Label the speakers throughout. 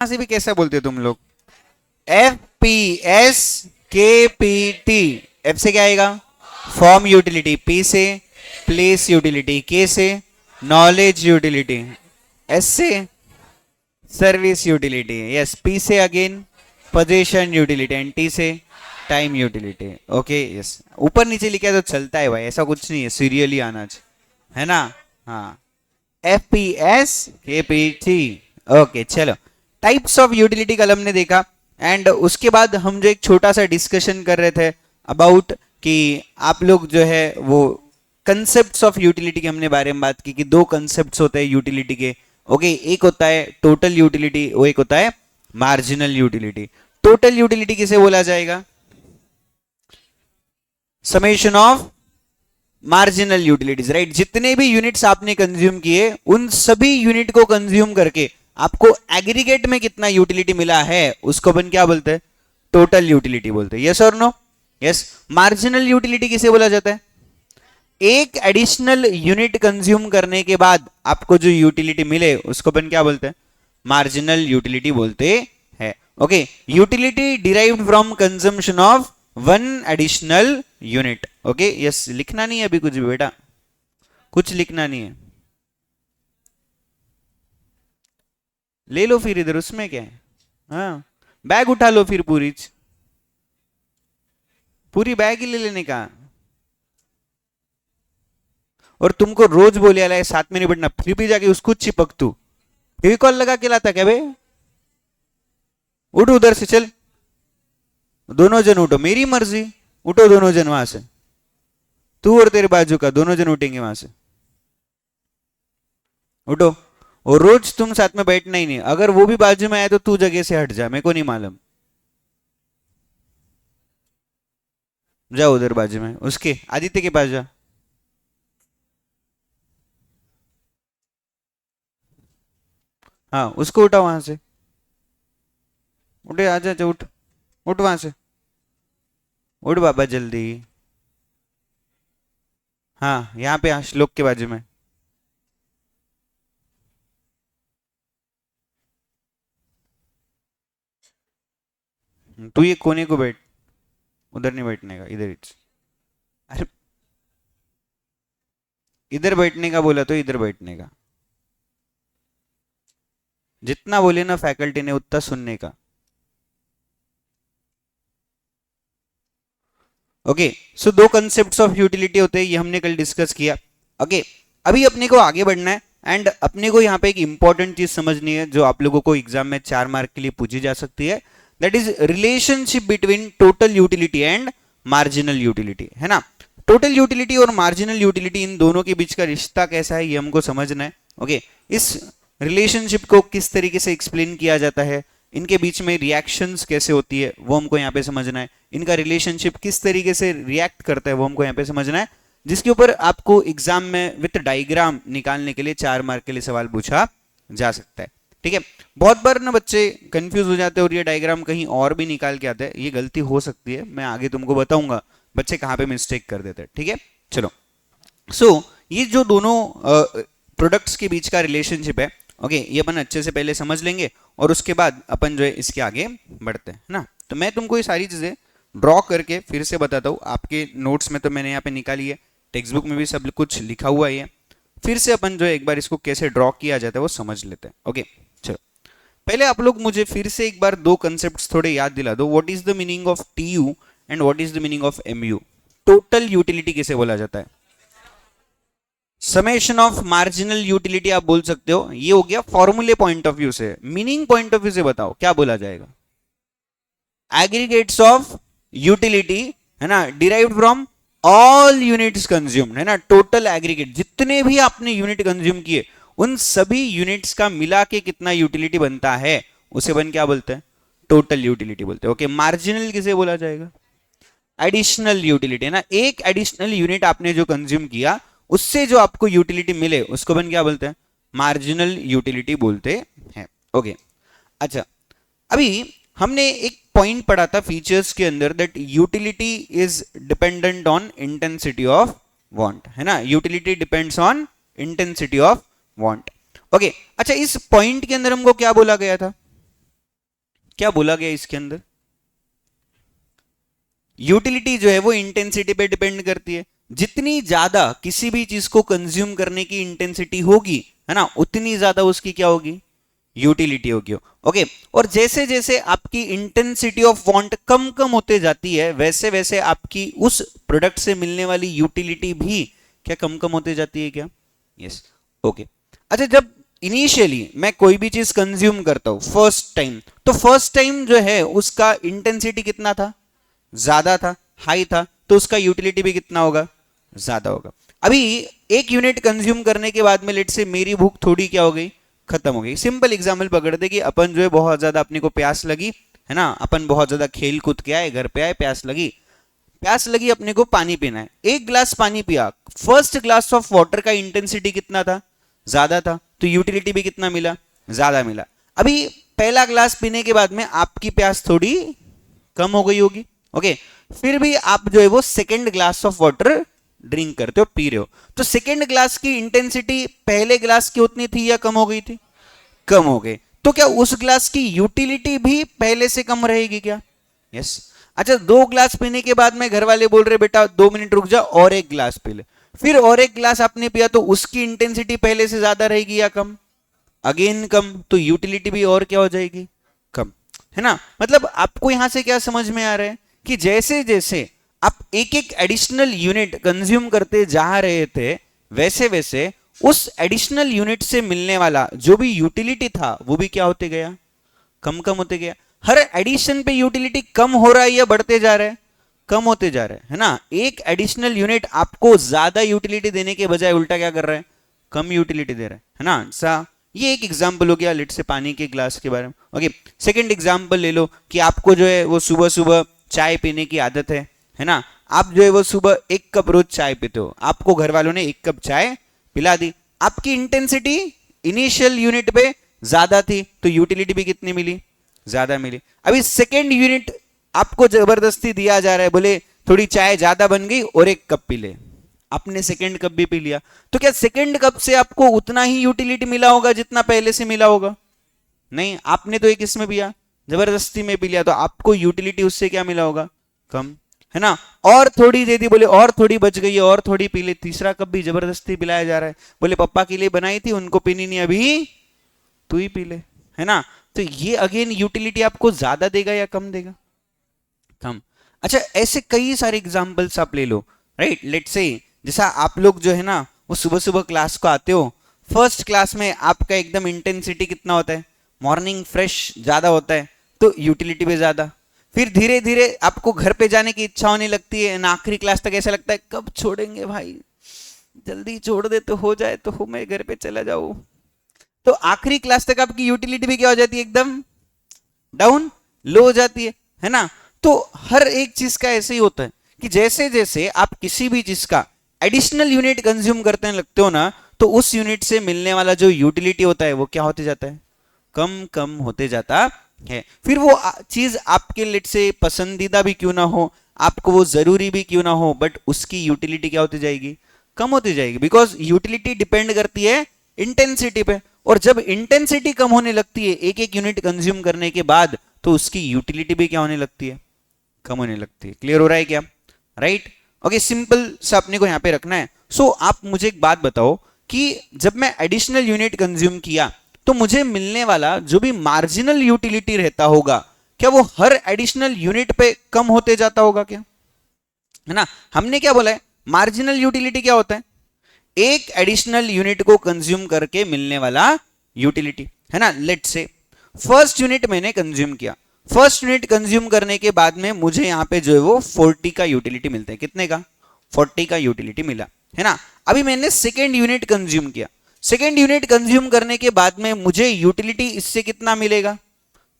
Speaker 1: से भी कैसा बोलते हो तुम लोग? FPSKPT। एफ से क्या आएगा? Form utility. पी से प्लेस यूटिलिटी। के से नॉलेज यूटिलिटी। एस से सर्विस यूटिलिटी। यस, पी से again position utility and T से टाइम यूटिलिटी। ओके यस, ऊपर नीचे लिखा है तो चलता है भाई, ऐसा कुछ नहीं है, सीरियली आना चाहिए, है ना? हाँ, FPSKPT। ओके चलो, टाइप्स ऑफ यूटिलिटी कल हमने देखा एंड उसके बाद हम जो एक छोटा सा डिस्कशन कर रहे थे अबाउट कि आप लोग जो है वो कंसेप्ट्स ऑफ यूटिलिटी के हमने बारे में बात की कि दो कंसेप्ट्स होते हैं यूटिलिटी के। ओके, एक होता है टोटल यूटिलिटी, वो एक होता है मार्जिनल यूटिलिटी। टोटल यूटिलिटी किसे बोला जाएगा? Summation of marginal utilities, right? जितने भी यूनिट्स आपने कंज्यूम किए उन सभी यूनिट को कंज्यूम करके आपको एग्रीगेट में कितना यूटिलिटी मिला है उसको अपन क्या बोलते हैं? टोटल यूटिलिटी बोलते हैं। यस और नो? यस। मार्जिनल यूटिलिटी किसे बोला जाता है? एक एडिशनल यूनिट कंज्यूम करने के बाद आपको जो यूटिलिटी मिले उसको अपन क्या बोलते हैं? मार्जिनल यूटिलिटी बोलते हैं। Okay, utility derived from consumption of one additional unit. Okay yes, लिखना नहीं है अभी कुछ भी बेटा, कुछ लिखना नहीं है, ले लो फिर इधर, उसमें क्या है? हाँ, बैग उठा लो फिर पूरी पूरी बैग ही ले लेने का। और तुमको रोज बोले है साथ में नहीं बैठना, फिर भी जाके उसको चिपक तू कॉल लगा के लाता क्या बे? उठ उधर से, चल दोनों जन उठो, मेरी मर्जी, उठो दोनों जन वहां से, तू और तेरे बाजू का दोनों जन उठेंगे वहां से, उठो। और रोज तुम साथ में बैठना ही नहीं, अगर वो भी बाजू में आए तो तू जगह से हट जा, मेरे को नहीं मालूम। जाओ उधर बाजू में उसके आदित्य के पास जा। हाँ, उसको उठा वहां से, उठे, आजा जा, उठ, उठ वहां से, उठ बाबा जल्दी। हाँ, यहाँ पे, हाँ, श्लोक के बाजू में। तू ये कोने को बैठ, उधर नहीं बैठने का, इधर ही। अरे, इधर बैठने का बोला तो इधर बैठने का, जितना बोले ना फैकल्टी ने उतना सुनने का। ओके, सो दो कंसेप्ट ऑफ यूटिलिटी होते हैं, ये हमने कल डिस्कस किया। ओके, अभी अपने को आगे बढ़ना है एंड अपने को यहाँ पे एक इंपॉर्टेंट चीज समझनी है जो आप लोगों को एग्जाम में 4 मार्क के लिए पूछी जा सकती है। That is relationship between total utility and marginal utility, है ना? टोटल यूटिलिटी और मार्जिनल यूटिलिटी, इन दोनों के बीच का रिश्ता कैसा है ये हमको समझना है। ओके, इस रिलेशनशिप को किस तरीके से एक्सप्लेन किया जाता है, इनके बीच में रिएक्शंस कैसे होती है वो हमको यहाँ पे समझना है, इनका रिलेशनशिप किस तरीके से रिएक्ट करता है वो हमको यहाँ पे समझना है, जिसके ऊपर आपको एग्जाम में विथ डायग्राम निकालने के लिए 4 मार्क के लिए सवाल पूछा जा सकता है। ठीक है, बहुत बार ना बच्चे कंफ्यूज हो जाते हैं और ये डायग्राम कहीं और भी निकाल के आते हैं, ये गलती हो सकती है, मैं आगे तुमको बताऊंगा बच्चे कहाँ पे मिस्टेक कर देते हैं। ठीक है, चलो। ये जो दोनों प्रोडक्ट्स के बीच का रिलेशनशिप है, ओके, ये अपन अच्छे से पहले समझ लेंगे और उसके बाद अपन जो है इसके आगे बढ़ते हैं ना। तो मैं तुमको ये सारी चीज़ें ड्रॉ करके फिर से बताता हूँ, आपके नोट्स में तो मैंने यहाँ पे निकाली है, टेक्स्ट बुक में भी सब कुछ लिखा हुआ ही है, फिर से अपन जो है एक बार इसको कैसे ड्रॉ किया जाता है वो समझ लेते हैं। ओके चलो, पहले आप लोग मुझे फिर से एक बार दो कंसेप्ट थोड़े याद दिला दो। What is the meaning of TU and what is the meaning of MU? Total utility किसे बोला जाता है? समेशन ऑफ मार्जिनल यूटिलिटी आप बोल सकते हो, ये हो गया फॉर्मूले पॉइंट ऑफ व्यू से। मीनिंग पॉइंट ऑफ व्यू से बताओ क्या बोला जाएगा? एग्रीगेट्स ऑफ यूटिलिटी, है ना, derived from all units consumed, है ना, टोटल एग्रीगेट, जितने भी आपने यूनिट कंज्यूम किए उन सभी यूनिट्स का मिला के कितना यूटिलिटी बनता है उसे बन क्या बोलते हैं? टोटल यूटिलिटी बोलते हैं। ओके, मार्जिनल किसे बोला जाएगा? एडिशनल यूटिलिटी, है ना, एक एडिशनल यूनिट आपने जो कंज्यूम किया उससे जो आपको यूटिलिटी मिले उसको बन क्या बोलते हैं? मार्जिनल यूटिलिटी बोलते हैं। ओके, अच्छा, अभी हमने एक पॉइंट पढ़ा था फीचर्स के अंदर, that utility is dependent on intensity of want, है ना, utility depends on intensity of want. Okay, अच्छा, इस पॉइंट के अंदर हमको क्या बोला गया था? क्या बोला गया इसके अंदर? यूटिलिटी जो है वो इंटेंसिटी पे डिपेंड करती है। जितनी ज्यादा किसी भी चीज को कंज्यूम करने की इंटेंसिटी होगी, है ना, उतनी ज्यादा उसकी क्या होगी? यूटिलिटी होगी। ओके, और जैसे जैसे आपकी इंटेंसिटी ऑफ वांट कम कम होते जाती है, वैसे वैसे आपकी उस प्रोडक्ट से मिलने वाली यूटिलिटी भी क्या कम कम होते जाती है क्या? यस। ओके, अच्छा, जब इनिशियली मैं कोई भी चीज कंज्यूम करता हूं फर्स्ट टाइम, तो फर्स्ट टाइम जो है उसका इंटेंसिटी कितना था? ज्यादा था, हाई था, तो उसका यूटिलिटी भी कितना होगा? ज्यादा होगा। अभी एक यूनिट कंज्यूम करने के बाद में लेट से मेरी भूख थोड़ी क्या हो गई? खत्म हो गई। सिंपल एग्जांपल पकड़ दे कि अपन जो है बहुत ज्यादा अपने को प्यास लगी, है ना, अपन बहुत ज्यादा खेल कूद के आए, घर पे आए, प्यास लगी अपने को, पानी पीना है, एक ग्लास पानी पिया, फर्स्ट ग्लास ऑफ वाटर का इंटेंसिटी कितना था? ज्यादा था, तो यूटिलिटी भी कितना मिला? ज्यादा मिला। अभी पहला ग्लास पीने के बाद में आपकी प्यास थोड़ी कम हो गई होगी। ओके, फिर भी आप जो है वो second glass of water drink करते हो, पी रहे हो, तो सेकेंड ग्लास की इंटेंसिटी पहले ग्लास की उतनी थी या कम हो गई थी? कम हो गई। तो क्या उस ग्लास की यूटिलिटी भी पहले से कम रहेगी क्या? यस। अच्छा, दो ग्लास पीने के बाद में घर वाले बोल रहे बेटा 2 मिनट रुक जा और एक ग्लास पी ले, फिर और एक ग्लास आपने पिया, तो उसकी इंटेंसिटी पहले से ज्यादा रहेगी या कम? अगेन कम, तो यूटिलिटी भी और क्या हो जाएगी? कम, है ना। मतलब आपको यहां से क्या समझ में आ रहा है कि जैसे जैसे आप एक एक एडिशनल यूनिट कंज्यूम करते जा रहे थे, वैसे वैसे उस एडिशनल यूनिट से मिलने वाला जो भी यूटिलिटी था वो भी क्या होते गया? कम कम होते गया। हर एडिशन पे यूटिलिटी कम हो रहा है या बढ़ते जा रहा है? कम होते जा रहा है ना। एक एडिशनल यूनिट आपको ज्यादा यूटिलिटी देने के बजाय उल्टा क्या कर रहा है? कम यूटिलिटी दे रहा है ना। सा ये एक एग्जांपल हो गया लेट से पानी के ग्लास के बारे में। ओके, सेकंड एग्जांपल ले लो कि आपको जो है वो सुबह सुबह चाय पीने की आदत है ना। आप जो है वो सुबह 1 कप रोज चाय पीते हो, आपको घर वालों ने 1 कप चाय पिला दी, आपकी इंटेंसिटी इनिशियल यूनिट पे ज्यादा थी, तो यूटिलिटी भी कितनी मिली? ज्यादा मिली। अभी सेकेंड यूनिट आपको जबरदस्ती दिया जा रहा है, बोले थोड़ी चाय ज्यादा बन गई और 1 कप पी ले, आपने सेकेंड कप भी पी लिया, तो क्या सेकेंड कप से आपको उतना ही यूटिलिटी मिला होगा जितना पहले से मिला होगा? नहीं, आपने तो एक इसमें पिया, जबरदस्ती में पी लिया, तो आपको यूटिलिटी उससे क्या मिला होगा? कम, है ना। और थोड़ी दे दी, बोले और थोड़ी बच गई है और थोड़ी पी ले, तीसरा कप भी जबरदस्ती पिलाया जा रहा है, बोले पापा के लिए बनाई थी, उनको पीनी नहीं, अभी तू ही पी ले, है ना। तो ये अगेन यूटिलिटी आपको ज्यादा देगा या कम देगा? कम। अच्छा, ऐसे कई सारे एग्जांपल्स आप ले लो, राइट। लेट्स से जैसा आप लोग जो है ना वो सुबह सुबह क्लास को आते हो, फर्स्ट क्लास में आपका एकदम इंटेंसिटी कितना होता है? मॉर्निंग फ्रेश ज्यादा होता है, तो यूटिलिटी भी ज्यादा। फिर धीरे धीरे आपको घर पे जाने की इच्छा होने लगती है, आखिरी क्लास तक ऐसा लगता है कब छोड़ेंगे भाई, जल्दी छोड़ दे तो हो जाए, तो हो मैं घर पे चला जाऊं। तो आखिरी क्लास तक आपकी यूटिलिटी भी क्या हो जाती है? एकदम डाउन, लो हो जाती है ना। तो हर एक चीज का ऐसे ही होता है कि जैसे जैसे आप किसी भी चीज का एडिशनल यूनिट कंज्यूम करते लगते हो ना, तो उस यूनिट से मिलने वाला जो यूटिलिटी होता है वो क्या होते जाता है? कम कम होते जाता है। फिर वो चीज आपके लिए से पसंदीदा भी क्यों ना हो, आपको वो जरूरी भी क्यों ना हो, बट उसकी यूटिलिटी क्या होती जाएगी? कम होती जाएगी, बिकॉज यूटिलिटी डिपेंड करती है इंटेंसिटी पे, और जब इंटेंसिटी कम होने लगती है एक एक यूनिट कंज्यूम करने के बाद, तो उसकी यूटिलिटी भी क्या होने लगती है? कम होने लगती है। क्लियर हो रहा है क्या? राइट। ओके, सिंपल सा अपने को यहां पे रखना है। सो आप मुझे एक बात बताओ कि जब मैं एडिशनल यूनिट कंज्यूम किया, तो मुझे मिलने वाला जो भी मार्जिनल यूटिलिटी रहता होगा, क्या वो हर एडिशनल यूनिट पे कम होते जाता होगा क्या? है ना। हमने क्या बोला है? मार्जिनल यूटिलिटी क्या होता है? एक एडिशनल यूनिट को कंज्यूम करके मिलने वाला यूटिलिटी, है ना। लेट से फर्स्ट यूनिट मैंने कंज्यूम किया, फर्स्ट यूनिट कंज्यूम करने के बाद में मुझे यहां पे जो है वो 40 का यूटिलिटी मिलता है। कितने का? 40 का यूटिलिटी मिला, है ना। अभी मैंने सेकेंड यूनिट कंज्यूम किया, सेकेंड यूनिट कंज्यूम करने के बाद में मुझे यूटिलिटी इससे कितना मिलेगा?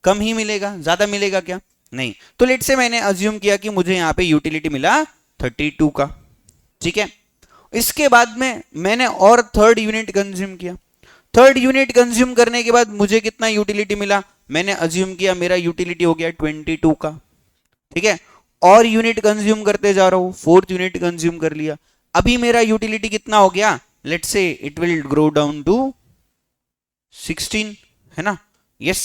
Speaker 1: कम ही मिलेगा, ज्यादा मिलेगा क्या? नहीं। तो लेट से मैंने अज्यूम किया कि मुझे यहां पे यूटिलिटी मिला 32 का, ठीक है। इसके बाद में मैंने और थर्ड यूनिट कंज्यूम किया, थर्ड यूनिट कंज्यूम करने के बाद मुझे कितना यूटिलिटी मिला? मैंने अज्यूम किया मेरा यूटिलिटी हो गया 22 का, ठीक है। और यूनिट कंज्यूम करते जा रहा हूं, फोर्थ यूनिट कंज्यूम कर लिया, अभी मेरा यूटिलिटी कितना हो गया? Let's say it will grow down to 16, है ना। यस।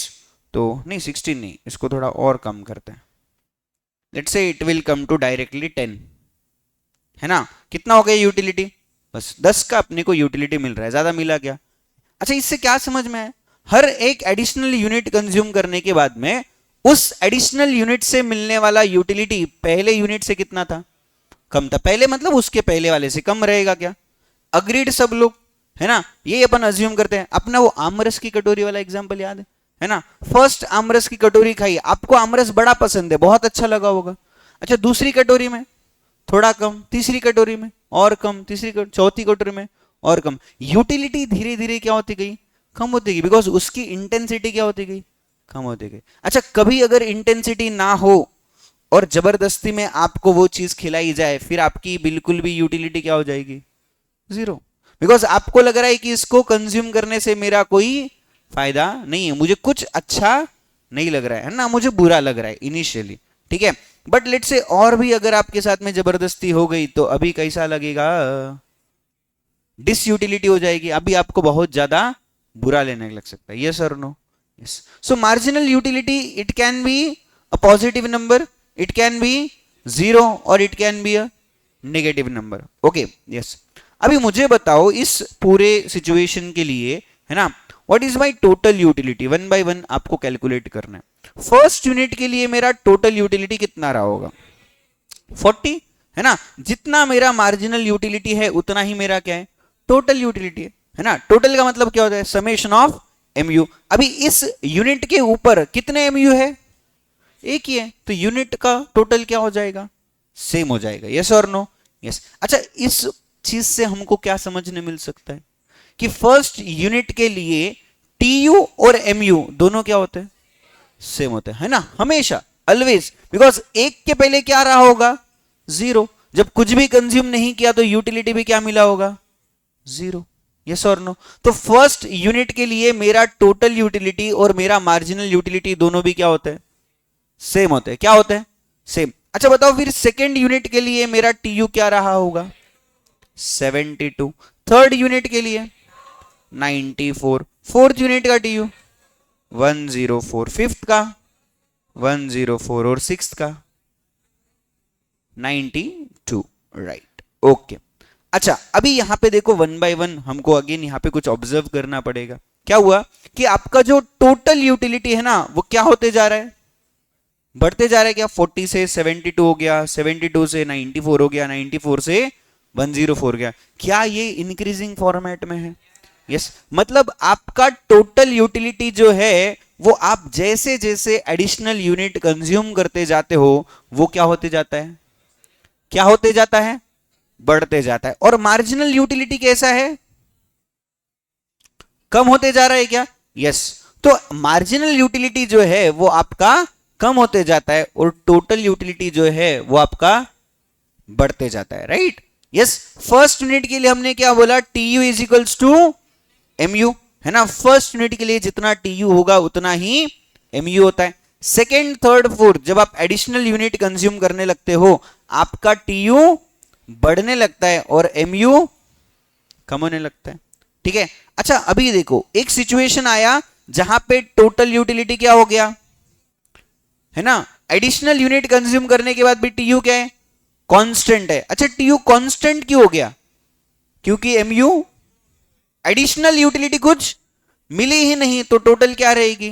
Speaker 1: तो नहीं 16 नहीं, इसको थोड़ा और कम करते हैं। Let's say it will come to directly 10, है ना। कितना हो गया यूटिलिटी? बस 10 का अपने को यूटिलिटी मिल रहा है, ज्यादा मिला क्या? अच्छा, इससे क्या समझ में है? हर एक एडिशनल यूनिट कंज्यूम करने के बाद में उस एडिशनल यूनिट से मिलने वाला यूटिलिटी पहले यूनिट से कितना था? कम था। पहले मतलब उसके पहले वाले से कम रहेगा क्या? अग्रीड सब लोग, है ना। ये अपन अज्यूम करते हैं। अपना वो आमरस की कटोरी वाला एग्जांपल याद है ना। फर्स्ट आमरस की कटोरी खाई, आपको आमरस बड़ा पसंद है, बहुत अच्छा लगा होगा। अच्छा, दूसरी कटोरी में थोड़ा कम, तीसरी कटोरी में और कम, चौथी कटोरी में और कम। यूटिलिटी धीरे धीरे क्या होती गई? कम होती गई, बिकॉज उसकी इंटेंसिटी क्या होती गई? कम होती गई। अच्छा, कभी अगर इंटेंसिटी ना हो और जबरदस्ती में आपको वो चीज खिलाई जाए, फिर आपकी बिल्कुल भी यूटिलिटी क्या हो जाएगी? जीरो। बिकॉज आपको लग रहा है कि इसको कंज्यूम करने से मेरा कोई फायदा नहीं है, मुझे कुछ अच्छा नहीं लग रहा है ना, मुझे बुरा लग रहा है इनिशियली, ठीक है। बट लेट से और भी अगर आपके साथ में जबरदस्ती हो गई तो अभी कैसा लगेगा? डिसयूटिलिटी हो जाएगी, अभी आपको बहुत ज्यादा बुरा लेने लग सकता है। यस और no? Yes. So marginal utility, it can be a positive number, it can be zero, और it can be a negative number. Okay, yes. अभी मुझे बताओ इस पूरे सिचुएशन के लिए, है ना, what is my total utility? One by one आपको कैलकुलेट करना है। फर्स्ट यूनिट के लिए मेरा टोटल यूटिलिटी कितना रहा होगा? 40, है ना। जितना मेरा मार्जिनल यूटिलिटी है उतना ही मेरा क्या है? टोटल यूटिलिटी है ना। टोटल का मतलब क्या होता है? Summation of MU. अभी इस यूनिट के ऊपर कितने एमयू है? एक ही है, तो यूनिट का टोटल क्या हो जाएगा? सेम हो जाएगा। यस और नो? यस। अच्छा, इस चीज से हमको क्या समझने मिल सकता है कि फर्स्ट यूनिट के लिए टीयू और एमयू दोनों क्या होते हैं? सेम होते हैं, है ना, हमेशा, ऑलवेज। बिकॉज एक के पहले क्या रहा होगा? जीरो। जब कुछ भी कंज्यूम नहीं किया तो यूटिलिटी भी क्या मिला होगा? जीरो। यस और नो? तो फर्स्ट यूनिट के लिए मेरा टोटल यूटिलिटी और मेरा मार्जिनल यूटिलिटी दोनों भी क्या होते हैं? सेम होते हैं। क्या होते हैं? सेम। अच्छा बताओ, फिर सेकेंड यूनिट के लिए मेरा टीयू क्या रहा होगा? 72। थर्ड यूनिट के लिए 94। फोर्थ यूनिट का टीयू 104। फिफ्थ का 104 और सिक्स्थ का 92। Right, okay. अच्छा, अभी यहां पे देखो वन बाय वन हमको अगेन यहां पे कुछ ऑब्जर्व करना पड़ेगा। क्या हुआ कि आपका जो टोटल यूटिलिटी है ना, वो क्या होते जा रहा है? बढ़ते जा रहा है। क्या 40 से 72 हो गया, 72 से 94 हो गया, 94 से 104 गया। क्या ये इंक्रीजिंग फॉर्मेट में है? यस। मतलब आपका टोटल यूटिलिटी जो है वो आप जैसे जैसे एडिशनल यूनिट कंज्यूम करते जाते हो वो क्या होते जाता है? क्या होते जाता है? बढ़ते जाता है। और मार्जिनल यूटिलिटी कैसा है? कम होते जा रहा है क्या? यस। तो मार्जिनल यूटिलिटी जो है वो आपका कम होते जाता है और टोटल यूटिलिटी जो है वो आपका बढ़ते जाता है। Right, yes. फर्स्ट यूनिट के लिए हमने क्या बोला? TU is equals to MU, है ना। फर्स्ट यूनिट के लिए जितना टीयू होगा उतना ही एमयू होता है। सेकेंड, थर्ड, फोर्थ जब आप एडिशनल यूनिट कंज्यूम करने लगते हो आपका टीयू बढ़ने लगता है और एमयू कम होने लगता है, ठीक है। अच्छा, अभी देखो एक सिचुएशन आया जहां पे टोटल यूटिलिटी क्या हो गया, है ना। एडिशनल यूनिट कंज्यूम करने के बाद भी टीयू क्या है? कांस्टेंट है। अच्छा, टीयू कांस्टेंट क्यों हो गया? क्योंकि एमयू एडिशनल यूटिलिटी कुछ मिली ही नहीं, तो टोटल क्या रहेगी?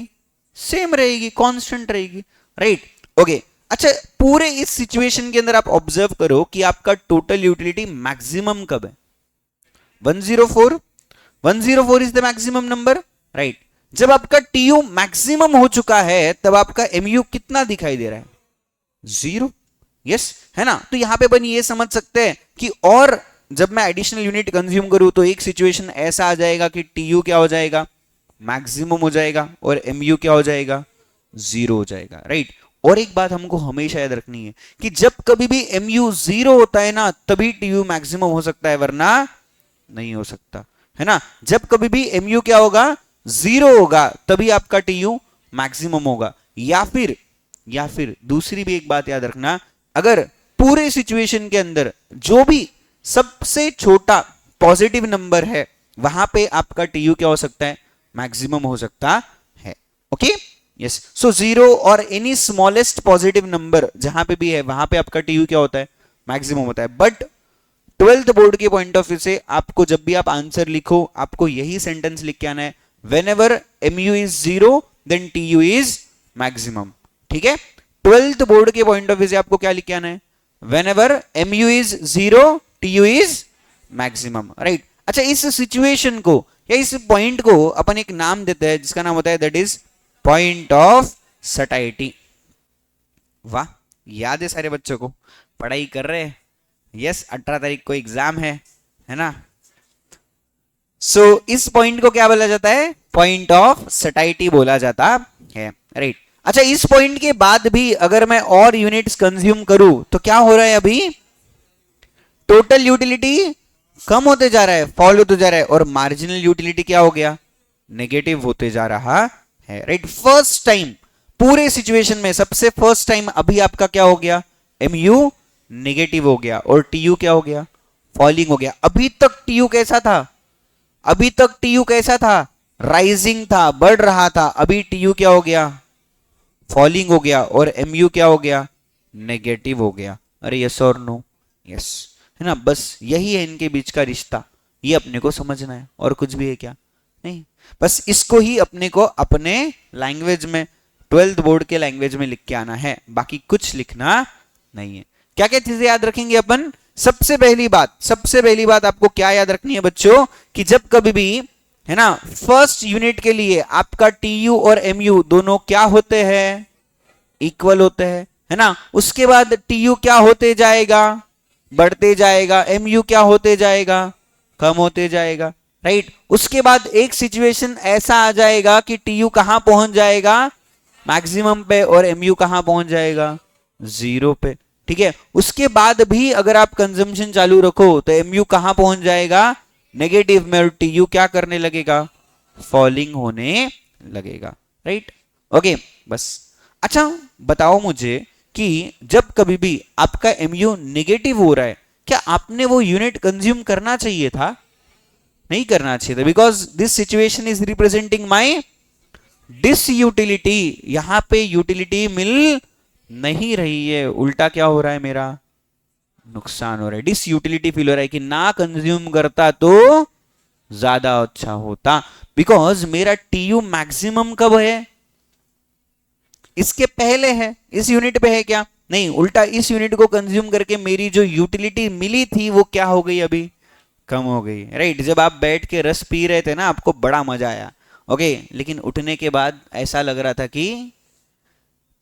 Speaker 1: सेम रहेगी, कांस्टेंट रहेगी। Right, okay. अच्छा, पूरे इस सिचुएशन के अंदर आप ऑब्जर्व करो कि आपका टोटल यूटिलिटी मैक्सिमम कब है? 104। 104 is the maximum number, right. जब आपका टीयू मैक्सिमम हो चुका है तब आपका एमयू कितना दिखाई दे रहा है? जीरो। यस, है ना। तो यहां पे अपन ये समझ सकते हैं कि और जब मैं एडिशनल यूनिट कंज्यूम करूं तो एक सिचुएशन ऐसा आ जाएगा कि टीयू क्या हो जाएगा? मैक्सिमम हो जाएगा और एमयू क्या हो जाएगा? जीरो हो जाएगा। राइट। और एक बात हमको हमेशा याद रखनी है कि जब कभी भी एमयू जीरो होता है ना तभी टीयू मैक्सिमम हो सकता है, वरना नहीं हो सकता, है ना। जब कभी भी एमयू क्या होगा? जीरो होगा तभी आपका टीयू मैक्सिमम होगा। या फिर दूसरी भी एक बात याद रखना, अगर पूरे सिचुएशन के अंदर जो भी सबसे छोटा पॉजिटिव नंबर है वहां पे आपका टीयू क्या हो सकता है? मैक्सिमम हो सकता है। ओके, यस, सो जीरो और एनी स्मॉलेस्ट पॉजिटिव नंबर जहां पे भी है वहां पे आपका टीयू क्या होता है, मैक्सिमम होता है। बट 12th बोर्ड के पॉइंट ऑफ व्यू से आपको जब भी आप आंसर लिखो आपको यही सेंटेंस लिख के आना है, whenever mu is zero then tu is maximum. ठीक है, 12th बोर्ड के पॉइंट ऑफ व्यू से आपको क्या लिख के आना है, whenever mu is zero tu is maximum, right. अच्छा, इस सिचुएशन को या इस पॉइंट को अपन एक नाम देते हैं जिसका नाम होता है that is point of satiety. वाह, याद है सारे बच्चों को, पढ़ाई कर रहे हैं। यस, 18 तारीख को एग्जाम है ना। सो इस पॉइंट को क्या बोला जाता है, पॉइंट ऑफ सटाइटी बोला जाता है, राइट। अच्छा, इस पॉइंट के बाद भी अगर मैं और यूनिट्स कंज्यूम करूं तो क्या हो रहा है, अभी टोटल यूटिलिटी कम होते जा रहा है, फॉल होते जा रहा है, और मार्जिनल यूटिलिटी क्या हो गया, नेगेटिव होते जा रहा है, राइट। फर्स्ट टाइम पूरे सिचुएशन में सबसे फर्स्ट टाइम अभी आपका क्या हो गया, mu नेगेटिव हो गया और tu क्या हो गया, फॉलिंग हो गया। अभी तक tu कैसा था, अभी तक tu कैसा था, राइजिंग था, बढ़ रहा था। अभी tu क्या हो गया, फॉलिंग हो गया, और mu क्या हो गया, नेगेटिव हो गया। अरे यस और नो, यस, है ना। बस यही है इनके बीच का रिश्ता, ये अपने को समझना है, और कुछ भी है क्या, नहीं। बस इसको ही अपने को अपने लैंग्वेज में 12th बोर्ड के लैंग्वेज में लिख के आना है, बाकी कुछ लिखना नहीं है। क्या क्या चीजें याद रखेंगे अपन, सबसे पहली बात आपको क्या याद रखनी है बच्चों, कि जब कभी भी, है ना, फर्स्ट यूनिट के लिए आपका tu और mu दोनों क्या होते हैं, इक्वल होते हैं, है ना। उसके बाद tu क्या होते जाएगा, बढ़ते जाएगा, mu क्या होते जाएगा, कम होते जाएगा, राइट। उसके बाद एक सिचुएशन ऐसा आ जाएगा कि tu कहां पहुंच जाएगा, मैक्सिमम पे, और mu कहां पहुंच जाएगा, जीरो पे। ठीक है, उसके बाद भी अगर आप कंजम्पशन चालू रखो तो mu कहां पहुंच जाएगा, नेगेटिव में, और tu क्या करने लगेगा, फॉलिंग होने लगेगा, राइट। ओके, बस। अच्छा बताओ मुझे कि जब कभी भी आपका mu नेगेटिव हो रहा है, क्या आपने वो यूनिट कंज्यूम करना चाहिए था, नहीं करना चाहिए था, because this situation is representing my disutility. यहां पे यूटिलिटी मिल नहीं रही है, उल्टा क्या हो रहा है, मेरा नुकसान हो रहा है, डिसयूटिलिटी फील हो रहा है कि ना कंज्यूम करता तो ज्यादा अच्छा होता, बिकॉज मेरा tu मैक्सिमम कब है, इसके पहले है, इस यूनिट पे है क्या, नहीं, उल्टा इस यूनिट को कंज्यूम करके मेरी जो यूटिलिटी मिली थी वो क्या हो गई, अभी कम हो गई, राइट। जब आप बैठ के रस पी रहे थे ना, आपको बड़ा मजा आया, ओके, लेकिन उठने के बाद ऐसा लग रहा था कि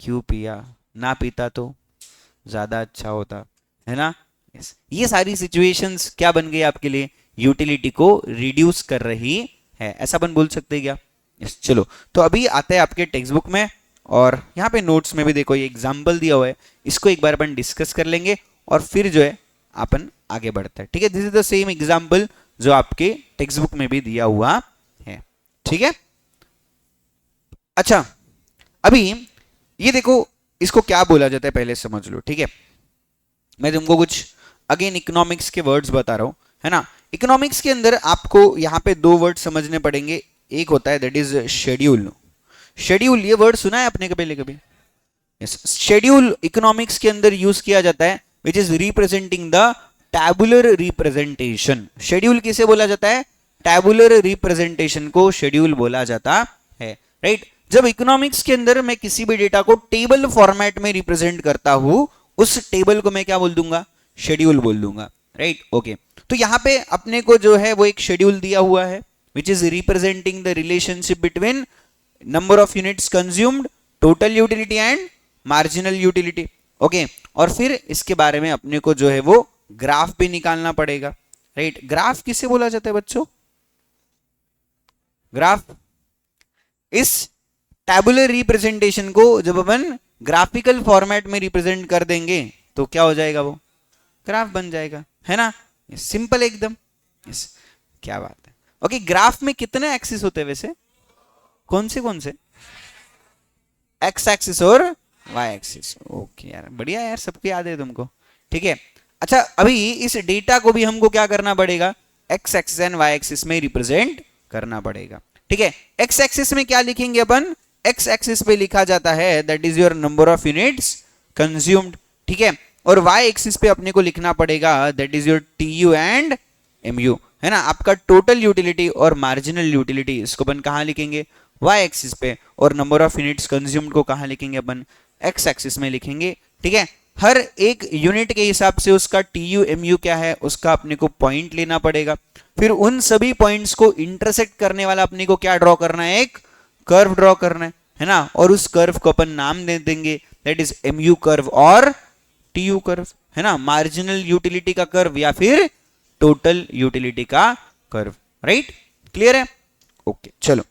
Speaker 1: क्यों पिया, ना पीता तो ज्यादा अच्छा होता, है ना। yes. ये सारी सिचुएशंस क्या बन गई आपके लिए, यूटिलिटी को रिड्यूस कर रही है, ऐसा अपन बोल सकते हैं क्या। yes. चलो, तो अभी आते हैं आपके टेक्स्ट बुक में, और यहाँ पे नोट्स में भी देखो ये एग्जाम्पल दिया हुआ है, इसको एक बार अपन डिस्कस कर लेंगे और फिर जो है अपन आगे बढ़ते हैं। ठीक है, this is the same example जो आपके टेक्स्ट बुक में भी दिया हुआ है, ठीक है। अच्छा, अभी ये देखो, इसको क्या बोला जाता है पहले समझ लो, ठीक है। मैं तुमको कुछ अगेन इकोनॉमिक्स के वर्ड्स बता रहा हूं, है ना। इकोनॉमिक्स के अंदर आपको यहाँ पे दो वर्ड समझने पड़ेंगे, एक होता है दैट इज शेड्यूल। शेड्यूल, ये वर्ड सुना है आपने पहले कभी, यस। शेड्यूल इकोनॉमिक्स के अंदर यूज किया जाता है which is representing the tabular representation. Schedule किसे बोला जाता है, टैबुलर रिप्रेजेंटेशन को शेड्यूल बोला जाता है, राइट। जब इकोनॉमिक्स के अंदर मैं किसी भी डेटा को टेबल फॉर्मेट में रिप्रेजेंट करता हूं, उस टेबल को मैं क्या बोल दूंगा, शेड्यूल बोल दूंगा, राइट। ओके, तो यहां पे अपने को जो है वो एक शेड्यूल दिया हुआ है which is representing the relationship between number of units consumed, total utility and marginal utility, okay. और फिर इसके बारे में अपने को जो है वो ग्राफ भी निकालना पड़ेगा, राइट। ग्राफ किसे बोला जाता है बच्चों, ग्राफ, इस टैबुलर रिप्रेजेंटेशन को जब अपन ग्राफिकल फॉर्मेट में रिप्रेजेंट कर देंगे तो क्या हो जाएगा, वो ग्राफ बन जाएगा, है ना। सिंपल एकदम, यस, क्या बात है। ओके, ग्राफ में कितने एक्सिस होते हैं वैसे, कौन से, एक्स एक्सिस और वाई एक्सिस, ओके यार, बढ़िया यार, सबको याद है तुमको, ठीक है। अच्छा, अभी इस डेटा को भी हमको क्या करना पड़ेगा, X axis and Y axis में रिप्रेजेंट करना पड़ेगा, ठीक है। एक्स एक्सिस में क्या लिखेंगे अपन, एक्स एक्सिस पे लिखा जाता है that is your number of units consumed, ठीक है, और वाई एक्सिस पे अपने को लिखना पड़ेगा that is your TU and MU, है ना। आपका टोटल यूटिलिटी और मार्जिनल यूटिलिटी इसको अपन कहाँ लिखेंगे, वाई एक्सिस पे, और नंबर ऑफ यूनिट्स कंज्यूम्ड को कहाँ लिखेंगे अपन, एक्स एक्सिस में लिखेंगे, ठीक है। हर एक यूनिट के हिसाब से उसका टीयू एमयू क्या है उसका अपने को पॉइंट लेना पड़ेगा, फिर उन सभी पॉइंट्स को इंटरसेक्ट करने वाला अपने को क्या ड्रॉ करना है, एक कर्व ड्रॉ करना है ना, और उस कर्व को अपन नाम दे देंगे दैट इज एमयू कर्व और टीयू कर्व, है ना, मार्जिनल यूटिलिटी का कर्व या फिर टोटल यूटिलिटी का कर्व, राइट, क्लियर है, ओके। चलो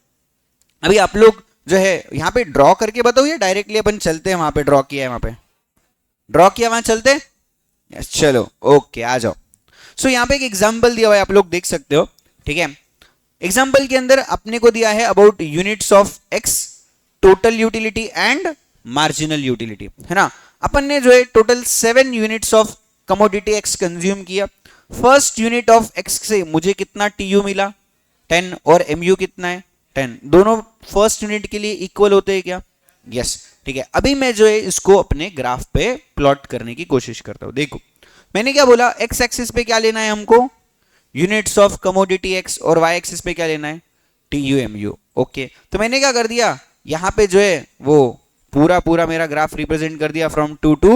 Speaker 1: अभी आप लोग जो है यहाँ पे ड्रॉ करके बताओ या डायरेक्टली अपन चलते हैं वहां पे, ड्रॉ किया है वहां पे, ड्रॉ किया वहां चलते, yes, चलो ओके आ जाओ। सो यहाँ पे एक एग्जांपल दिया हुआ है आप लोग देख सकते हो, ठीक है। एग्जांपल के अंदर अपने को दिया है about units of x, total utility and marginal utility, है ना। अपन ने जो है total 7 units of commodity x consume किया। फर्स्ट यूनिट ऑफ एक्स से मुझे कितना टीयू मिला 10 और एमयू कितना है 10, दोनों फर्स्ट यूनिट के लिए इक्वल होते हैं क्या, यस, ठीक है। अभी मैं जो है इसको अपने ग्राफ पे प्लॉट करने की कोशिश करता हूं। देखो मैंने क्या बोला, एक्स एक्सिस पे क्या लेना है हमको, यूनिट्स ऑफ कमोडिटी एक्स, और वाई एक्सिस पे क्या लेना है, टीयू एमयू, ओके। तो मैंने क्या कर दिया, यहां पे जो है वो पूरा पूरा मेरा ग्राफ रिप्रेजेंट कर दिया फ्रॉम 2 to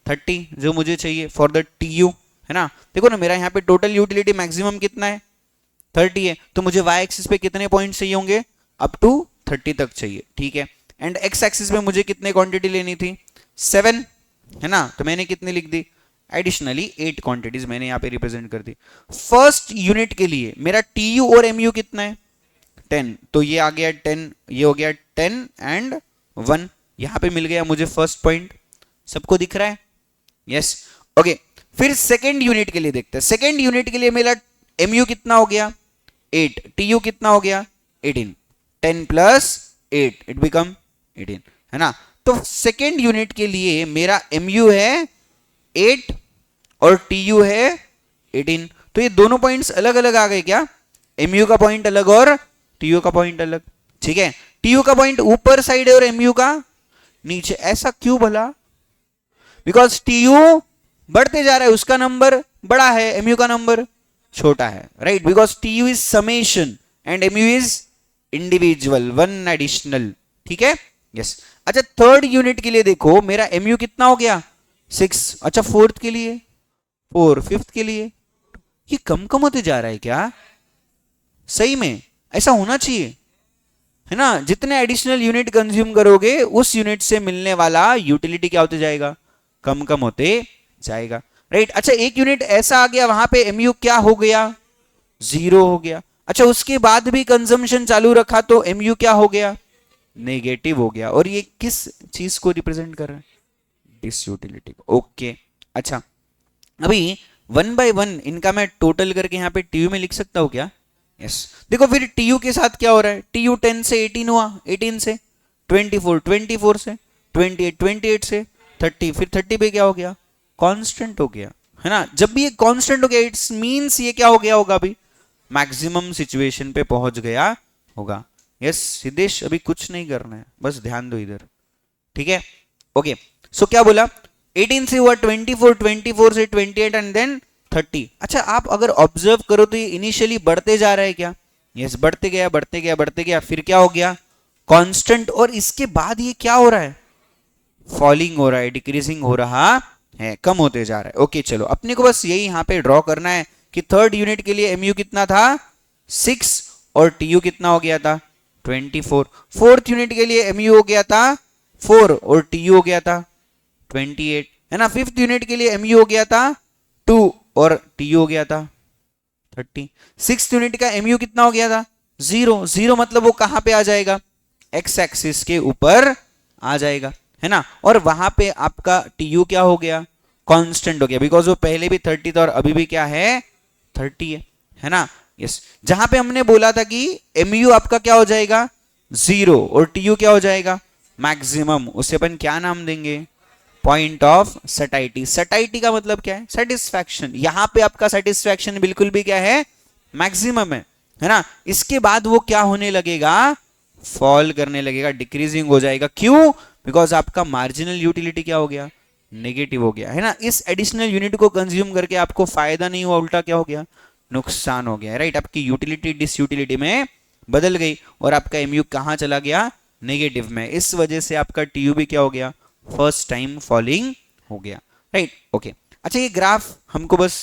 Speaker 1: 30 जो मुझे चाहिए फॉर द टीयू, है ना। देखो ना मेरा यहाँ पे टोटल यूटिलिटी मैक्सिमम कितना है 30 है, तो मुझे वाई एक्सिस पे कितने पॉइंट चाहिए होंगे, अप टू 30 तक चाहिए, ठीक है। एंड एक्स एक्सिस पे मुझे कितने क्वांटिटी लेनी थी 7, है ना, तो मैंने कितनी लिख दी, एडिशनली 8 क्वांटिटीज मैंने यहाँ पे रिप्रेजेंट कर दी। फर्स्ट यूनिट के लिए मेरा टीयू और एमयू कितना है 10, तो ये आ गया 10, ये हो गया 10 एंड 1, यहाँ पे मिल गया मुझे फर्स्ट पॉइंट, सबको दिख रहा है, यस, ओके। फिर सेकेंड यूनिट के लिए देखते हैं, सेकेंड यूनिट के लिए मेरा एमयू कितना हो गया 8, टीयू कितना हो गया 18, 10 प्लस 8 इट बिकम 18, है ना। तो सेकेंड यूनिट के लिए मेरा एमयू है 8 और टीयू है 18, तो ये दोनों पॉइंट्स अलग अलग आ गए क्या, एमयू का पॉइंट अलग और टीयू का पॉइंट अलग, ठीक है। टीयू का पॉइंट ऊपर साइड है और एमयू का नीचे, ऐसा क्यों भला, बिकॉज टीयू बढ़ते जा रहा है, उसका नंबर बड़ा है, एमयू का नंबर छोटा है, right, because TU is summation and MU is individual, one additional, ठीक है, यस। अच्छा थर्ड यूनिट के लिए देखो मेरा एमयू कितना हो गया 6, अच्छा फोर्थ के लिए 4, फिफ्थ के लिए, ये कम कम होते जा रहा है क्या, सही में ऐसा होना चाहिए, है ना। जितने एडिशनल यूनिट कंज्यूम करोगे उस यूनिट से मिलने वाला यूटिलिटी क्या होते जाएगा, कम कम होते जाएगा, राइट। अच्छा एक यूनिट ऐसा आ गया वहां पे एमयू क्या हो गया 0 हो गया, अच्छा उसके बाद भी कंजम्पशन चालू रखा तो एमयू क्या हो गया नेगेटिव हो गया, और ये किस चीज को रिप्रेजेंट कर रहा है, डिस यूटिलिटी को, ओके। अच्छा अभी 1 by 1 इनका मैं टोटल करके यहाँ पे टीयू में लिख सकता हूँ क्या, यस। देखो फिर टीयू के साथ क्या हो रहा है, टीयू 10 से 18 हुआ, 18 से 24, 24 से 28, 28 से 30, फिर 30 पे क्या हो गया कांस्टेंट हो गया, है ना। जब भी ये कांस्टेंट हो गया इट्स मींस ये क्या हो गया होगा, अभी मैक्सिमम सिचुएशन पे पहुंच गया होगा, यस। सिद्धेश अभी कुछ नहीं करना है, बस ध्यान दो इधर, ठीक है, ओके। सो क्या बोला 18 से हुआ 24, 24 से 28 एंड देन 30। अच्छा आप अगर ऑब्जर्व करो तो ये इनिशियली बढ़ते जा रहा है क्या, यस, बढ़ते गया बढ़ते गया बढ़ते गया, फिर क्या हो गया कांस्टेंट, और इसके बाद ये क्या हो रहा है फॉलिंग हो रहा है, डिक्रीजिंग हो रहा है, कम होते जा रहा है, ओके। चलो अपने को बस यही यहाँ पे ड्रॉ करना है कि थर्ड यूनिट के लिए एमयू कितना था 6 और टीयू कितना हो गया था 24, फोर्थ यूनिट के लिए एमयू हो गया था 4 और टीयू हो गया था 28, है ना। फिफ्थ यूनिट के लिए एमयू हो गया था 2 और टीयू हो गया था 30, सिक्स्थ यूनिट का एमयू कितना हो गया था 0, 0 मतलब वो कहां पे आ जाएगा एक्स एक्सिस के ऊपर आ जाएगा, है ना। और वहां पे आपका टीयू क्या हो गया कांस्टेंट हो गया, बिकॉज वो पहले भी 30 था और अभी भी क्या है 30 है ना, यस। जहां पे हमने बोला था कि एमयू आपका क्या हो जाएगा 0 और टीयू क्या हो जाएगा मैक्सिमम, उसे अपन क्या नाम देंगे पॉइंट ऑफ सटाइटी। सटाइटी का मतलब क्या है सेटिस्फैक्शन, यहां पे आपका सेटिस्फैक्शन बिल्कुल भी क्या है मैक्सिमम है ना। इसके बाद वो क्या होने लगेगा फॉल करने लगेगा, डिक्रीजिंग हो जाएगा। क्यों? बिकॉज आपका मार्जिनल यूटिलिटी क्या हो गया? नेगेटिव हो गया, है ना। इस एडिशनल यूनिट को कंज्यूम करके आपको फायदा नहीं हुआ, उल्टा क्या हो गया? नुकसान हो गया, राइट। आपकी यूटिलिटी डिस यूटिलिटी में बदल गई और आपका एमयू कहां चला गया? नेगेटिव में। इस वजह से आपका टीयू भी क्या हो गया? फर्स्ट टाइम फॉलिंग हो गया, राइट। ओके, अच्छा ये ग्राफ हमको बस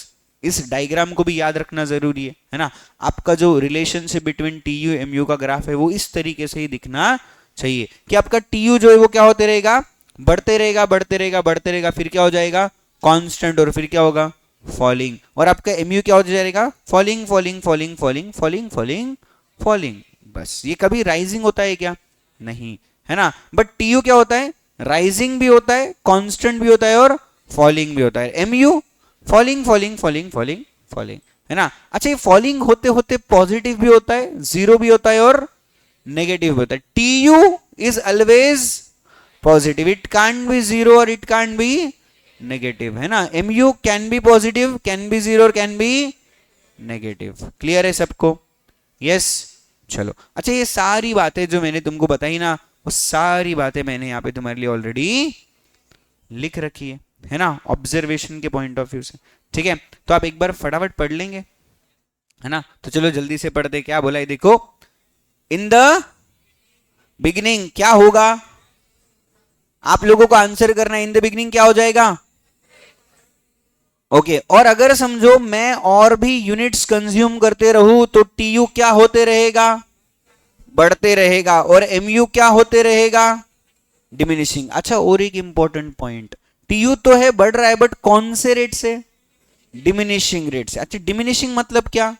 Speaker 1: इस डायग्राम को भी याद रखना जरूरी है ना। आपका जो रिलेशनशिप बिटवीन टीयू एमयू का ग्राफ है वो इस तरीके से ही दिखना चाहिए कि आपका टीयू जो है वो क्या होते रहेगा? बढ़ते रहेगा, बढ़ते रहेगा, बढ़ते रहेगा, फिर क्या हो जाएगा? कांस्टेंट, और फिर क्या होगा? फॉलिंग। और आपका एमयू क्या हो जाएगा? Falling, falling, falling, falling, falling, falling, falling. बस, ये कभी राइजिंग होता है क्या? नहीं, है ना। बट टीयू क्या होता है? राइजिंग भी होता है, कांस्टेंट भी होता है और फॉलिंग भी होता है। MU falling, falling, falling, falling, falling, है ना। अच्छा, ये फॉलिंग होते होते पॉजिटिव भी होता है, जीरो भी होता है और नेगेटिव भी होता है। TU is always positive, it can't be zero और इट कांट बी नेगेटिव, है ना। MU can be positive, can be zero और कैन बी नेगेटिव। क्लियर है सबको? यस। चलो, अच्छा ये सारी बातें जो मैंने तुमको बताई ना, वो सारी बातें मैंने यहाँ पे तुम्हारे लिए ऑलरेडी लिख रखी है ना, ऑब्जर्वेशन के पॉइंट ऑफ व्यू से। ठीक है, तो आप एक बार फटाफट पढ़ लेंगे, है ना। तो चलो जल्दी से पढ़ते। क्या बोला है देखो, इन द बिगिनिंग क्या होगा? आप लोगों को आंसर करना है। इन द बिगिनिंग क्या हो जाएगा? ओके, और अगर समझो मैं और भी यूनिट्स कंज्यूम करते रहूं तो टीयू क्या होते रहेगा? बढ़ते रहेगा। और एमयू क्या होते रहेगा? डिमिनिशिंग। अच्छा, और एक इंपॉर्टेंट पॉइंट, टीयू तो है बढ़ रहा है, बट कौन से रेट से? डिमिनिशिंग रेट से। अच्छा, डिमिनिशिंग मतलब क्या?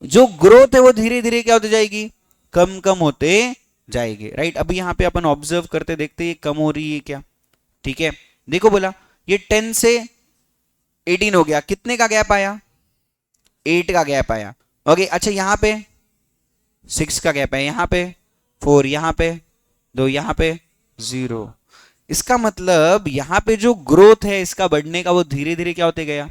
Speaker 1: जो ग्रोथ है वो धीरे धीरे क्या होती जाएगी? कम कम होते जाएगी, राइट। अभी यहां पे अपन ऑब्जर्व करते देखते ये कम हो रही है क्या? ठीक है, देखो बोला ये 10 से 18 हो गया, कितने का गैप आया? 8 का गैप आया। ओके, अच्छा यहां पे 6 का गैप है, यहां पे 4, यहां पे 2, यहां पे 0। इसका मतलब यहां पे जो ग्रोथ है इसका बढ़ने का, वो धीरे धीरे क्या होते गया?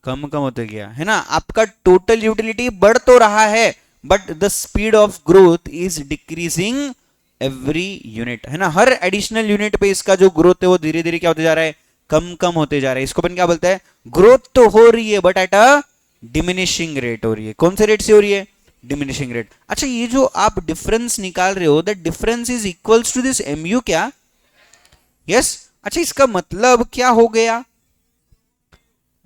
Speaker 1: कम कम होते गया, है ना। आपका टोटल यूटिलिटी बढ़ तो रहा है, but the speed of growth is decreasing every unit, है ना। हर एडिशनल यूनिट पे इसका जो ग्रोथ है वो धीरे धीरे क्या होते जा रहा है? कम कम होते जा रहा है। इसको अपन क्या बोलते हैं? ग्रोथ तो हो रही है but at a diminishing rate हो रही है। कौन से रेट से हो रही है? Diminishing rate. अच्छा, ये जो आप डिफरेंस निकाल रहे हो, that difference is equals to this MU क्या? यस। अच्छा, इसका मतलब क्या हो गया?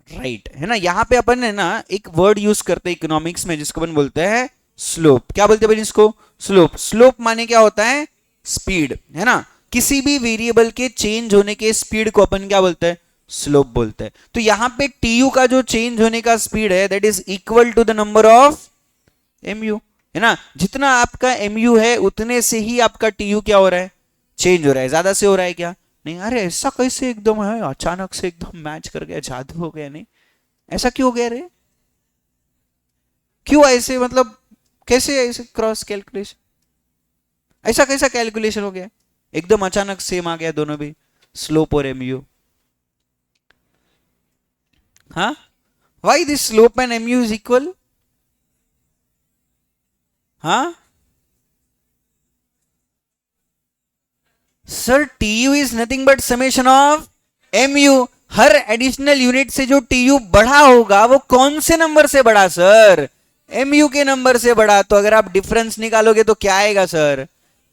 Speaker 1: राइट, है ना। यहां पे अपन है ना एक वर्ड यूज करते हैं इकोनॉमिक्स में जिसको अपन बोलते हैं स्लोप। क्या बोलते हैं भाई इसको? स्लोप। स्लोप माने क्या होता है? स्पीड, है ना। किसी भी वेरिएबल के चेंज होने के स्पीड को अपन क्या बोलते हैं? स्लोप बोलते हैं। तो यहां पे टीयू का जो चेंज होने का स्पीड है that is equal to the number of MU, है ना। जितना आपका एमयू है उतने से ही आपका टीयू क्या हो रहा है? चेंज हो रहा है। ज्यादा से हो रहा है क्या? नहीं। अरे ऐसा कैसे एकदम है, अचानक से एकदम मैच कर गया, जादू हो गया? नहीं, ऐसा क्यों हो गया रे? क्यों ऐसे, मतलब कैसे ऐसे क्रॉस कैलकुलेशन? ऐसा कैसा कैलकुलेशन हो गया? एकदम अचानक सेम आ गया दोनों भी, स्लोप और एमयू। हाँ, why this slope and MU is equal? हाँ sir, TU is nothing but summation of MU. हर एडिशनल यूनिट से जो टीयू बढ़ा होगा वो कौन से नंबर से बढ़ा सर? एमयू के नंबर से बढ़ा। तो अगर आप डिफरेंस निकालोगे तो क्या आएगा सर?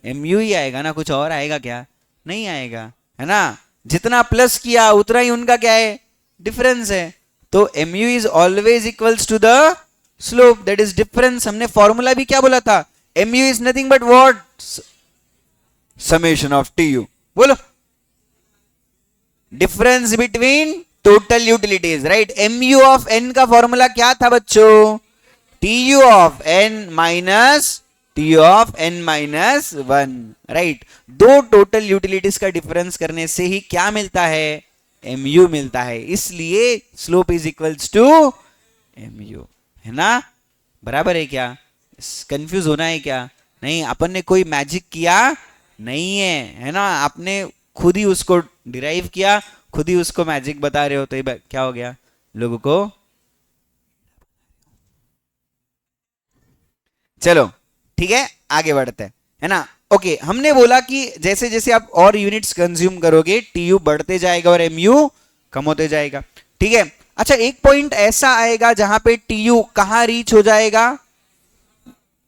Speaker 1: एमयू ही आएगा ना, कुछ और आएगा क्या? नहीं आएगा, है ना। जितना प्लस किया उतना ही उनका क्या है? डिफरेंस है। तो MU is always equals to the slope, that is difference. हमने फॉर्मूला भी क्या बोला था? MU is nothing but what? Summation of TU. बोलो, difference between total utilities, right. MU of N का फॉर्मूला क्या था बच्चों? TU of N minus TU of N minus 1, right. दो टोटल यूटिलिटीज का डिफरेंस करने से ही क्या मिलता है? एमयू मिलता है। इसलिए slope is equals to MU, है ना। बराबर है क्या? कंफ्यूज होना है क्या? नहीं, अपन ने कोई मैजिक किया नहीं है ना। आपने खुद ही उसको डिराइव किया, खुद ही उसको मैजिक बता रहे हो, तो ये क्या हो गया? लोगों को। चलो ठीक है, आगे बढ़ते हैं। है ना। ओके, हमने बोला कि जैसे जैसे आप और यूनिट्स कंज्यूम करोगे टीयू बढ़ते जाएगा और एमयू कम होते जाएगा। ठीक है। अच्छा, एक पॉइंट ऐसा आएगा जहां पे टीयू कहां रीच हो जाएगा,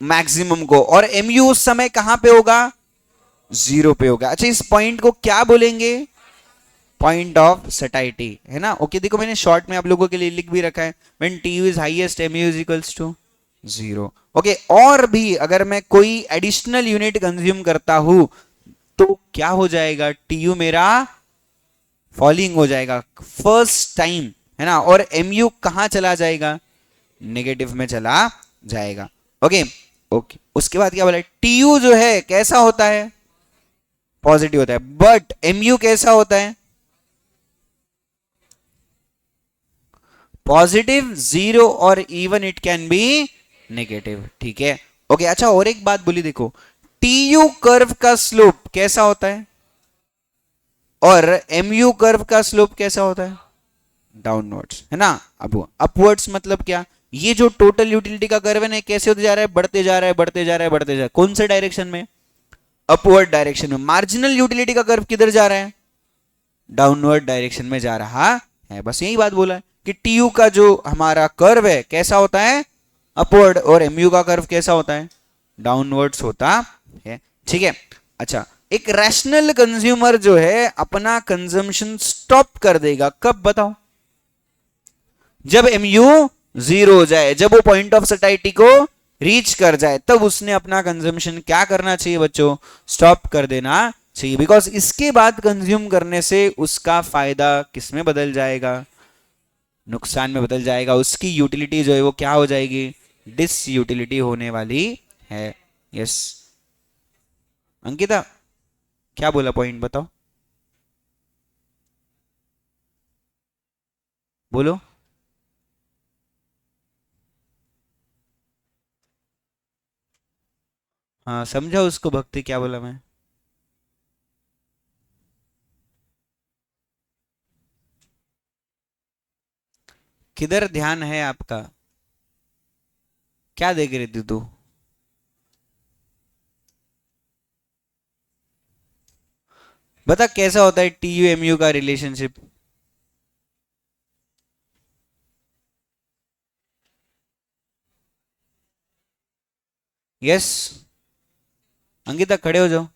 Speaker 1: मैक्सिमम को, और एमयू उस समय कहां पे होगा, जीरो पे होगा। अच्छा, इस पॉइंट को क्या बोलेंगे, पॉइंट ऑफ सटाइटी, है ना। ओके, देखो मैंने शॉर्ट में आप लोगों के लिए लिख भी रखा है, when TU is highest MU is equals to zero. Okay, और भी अगर मैं कोई एडिशनल यूनिट कंज्यूम करता हूं तो क्या हो जाएगा, टीयू मेरा फॉलिंग हो जाएगा फर्स्ट टाइम, है ना, और एमयू कहां चला जाएगा, नेगेटिव में चला जाएगा। ओके ओके, उसके बाद क्या बोला, टीयू जो है कैसा होता है, पॉजिटिव होता है, बट एमयू कैसा होता है, पॉजिटिव, जीरो, और even it can be negative. ठीक है। ओके, अच्छा और एक बात बोली देखो, टीयू कर्व का स्लोप कैसा होता है और एमयू कर्व का स्लोप कैसा होता है, डाउनवर्ड्स, है ना। अब अपवर्ड्स मतलब क्या, ये जो टोटल यूटिलिटी का कर्व है ना, कैसे होते जा रहा है, बढ़ते जा रहा है, बढ़ते जा रहा है, बढ़ते जा रहा है, कौन से डायरेक्शन में, अपवर्ड डायरेक्शन में। मार्जिनल यूटिलिटी का कर्व किधर जा रहा है, डाउनवर्ड डायरेक्शन में जा रहा है। बस यही बात बोला है कि टीयू का जो हमारा कर्व है कैसा होता है, अपवर्ड, और एमयू का कर्व कैसा होता है, डाउनवर्ड्स होता है। ठीक है। अच्छा, एक रैशनल कंज्यूमर जो है अपना कंजम्पशन स्टॉप कर देगा कब, बताओ, जब एमयू जीरो हो जाए, जब वो पॉइंट ऑफ सटाइटी को रीच कर जाए, तब उसने अपना कंजम्पशन क्या करना चाहिए बच्चों, स्टॉप कर देना चाहिए। बिकॉज इसके बाद कंज्यूम करने से उसका फायदा किस में बदल जाएगा, नुकसान में बदल जाएगा, उसकी यूटिलिटी जो है वो क्या हो जाएगी, डिस यूटिलिटी होने वाली है। यस अंकिता, क्या बोला पॉइंट बताओ, बोलो। हाँ समझा उसको, भक्ति क्या बोला मैं, किधर ध्यान है आपका, क्या देख रही थी तू, बता कैसा होता है टीयू एमयू का रिलेशनशिप। यस अंकिता, खड़े हो जाओ।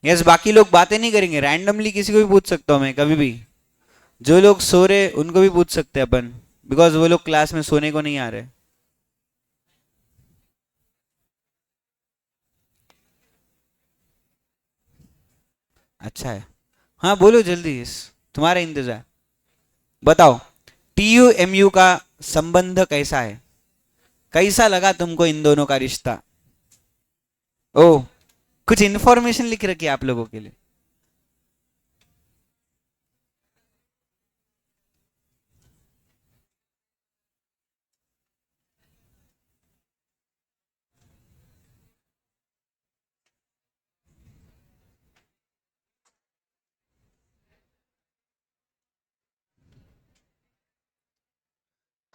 Speaker 1: यस, बाकी लोग बातें नहीं करेंगे, रैंडमली किसी को भी पूछ सकता हूं मैं कभी भी, जो लोग सो रहे उनको भी पूछ सकते हैं अपन, बिकॉज वो लोग क्लास में सोने को नहीं आ रहे। अच्छा है, हाँ बोलो जल्दी, तुम्हारा इंतजार। बताओ, टीयू एमयू का संबंध कैसा है, कैसा लगा तुमको इन दोनों का रिश्ता। ओ, कुछ इंफॉर्मेशन लिख रखी है आप लोगों के लिए।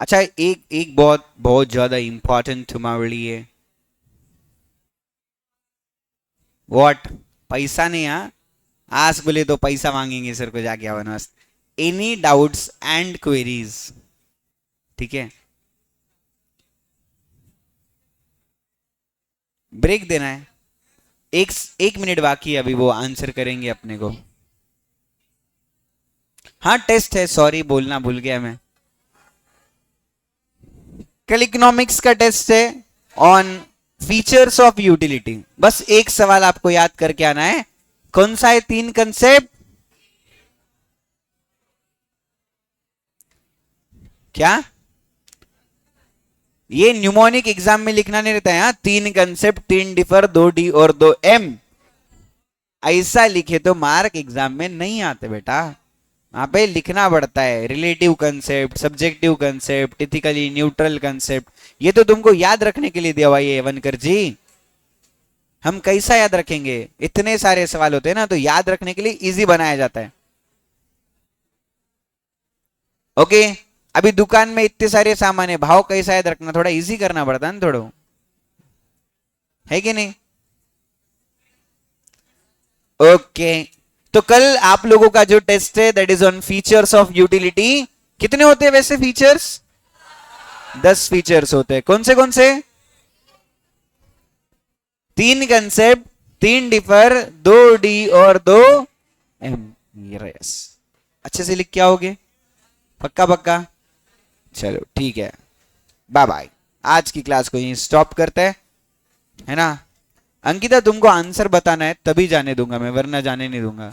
Speaker 1: अच्छा, एक एक बहुत बहुत ज्यादा इंपॉर्टेंट तुम्हारे लिए, व्हाट, पैसा नहीं, हाँ, आज बोले तो पैसा मांगेंगे सर को जाके आवन वास्ते। एनी डाउट्स एंड क्वेरीज, ठीक है, ब्रेक देना है, एक एक मिनट बाकी है अभी, वो आंसर करेंगे अपने को। हाँ टेस्ट है, सॉरी बोलना भूल गया मैं, कल इकोनॉमिक्स का टेस्ट है ऑन फीचर्स ऑफ यूटिलिटी। बस एक सवाल आपको याद करके आना है, कौन सा है, तीन कंसेप्ट, क्या, ये न्यूमोनिक एग्जाम में लिखना नहीं रहता है, हाँ, तीन कंसेप्ट, तीन डिफर, दो डी और दो एम, ऐसा लिखे तो मार्क एग्जाम में नहीं आते बेटा, वहां पे लिखना पड़ता है relative concept, subjective concept, ethically neutral concept. ये तो तुमको याद रखने के लिए दिया हुआ ये वनकर जी, हम कैसा याद रखेंगे, इतने सारे सवाल होते हैं ना, तो याद रखने के लिए इजी बनाया जाता है। ओके, अभी दुकान में इतने सारे सामान है, भाव कैसा है रखना थोड़ा इजी करना पड़ता है ना, थोड़ा है कि नहीं? ओके तो कल आप लोगों का जो टेस्ट है that is on features of utility. कितने होते हैं वैसे फीचर्स? 10 फीचर्स होते हैं। कौन से? 3 कंसेप्ट, 3 डिफर, 2 डी और 2 एम। यस, अच्छे से लिख के आओगे? पक्का पक्का? चलो ठीक है, बाय बाय। आज की क्लास को यहीं स्टॉप करते हैं, है ना? अंकिता तुमको आंसर बताना है तभी जाने दूंगा मैं, वरना जाने नहीं दूंगा।